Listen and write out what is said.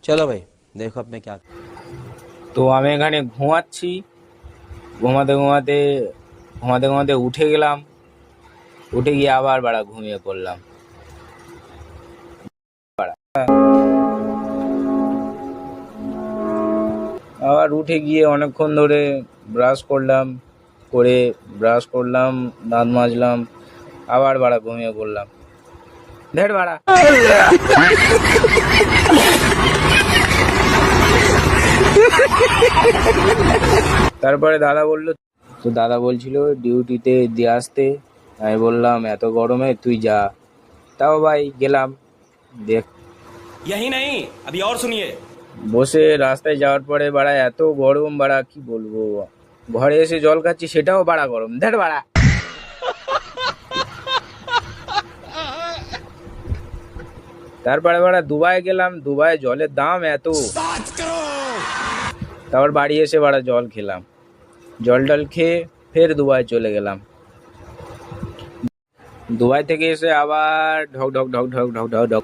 चलो भाई देखो अब मैं क्या। তো আমি এখানে ঘুমাচ্ছি, ঘুমাতে ঘুমাতে ঘুমাতে ঘুমাতে উঠে গেলাম, উঠে গিয়ে আবার বাড়া ঘুমিয়ে পড়লাম। আবার উঠে গিয়ে অনেকক্ষণ ধরে ব্রাশ করলাম, করে ব্রাশ করলাম, দাঁত মাজলাম, আবার বাড়া ঘুমিয়ে পড়লাম। ধের বাড়া। তারপরে দাদা বলল, তো দাদা বলছিল ডিউটিতে দিয়ে আসতে। আমি বললাম এত গরমে তুই যা। তাও ভাই গেলাম। দেখ, यही नहीं, अभी और सुनिए। বসে রাস্তায় যাওয়ার পরে বাড়া এত গরম, বাড়া কি বলবো। ঘরে এসে জল খাচ্ছি, সেটাও বাড়া গরম। ধের বাড়া। তারপরে বাড়া দুবাই গেলাম, দুবাই জলের দাম এত। তারপর বাড়ি এসে বাড়া জল খেলাম, জল টল খেয়ে ফের দুবাই চলে গেলাম। দুবাই থেকে এসে আবার ঢক ঢক ঢক ঢক ঢক ঢক ঢক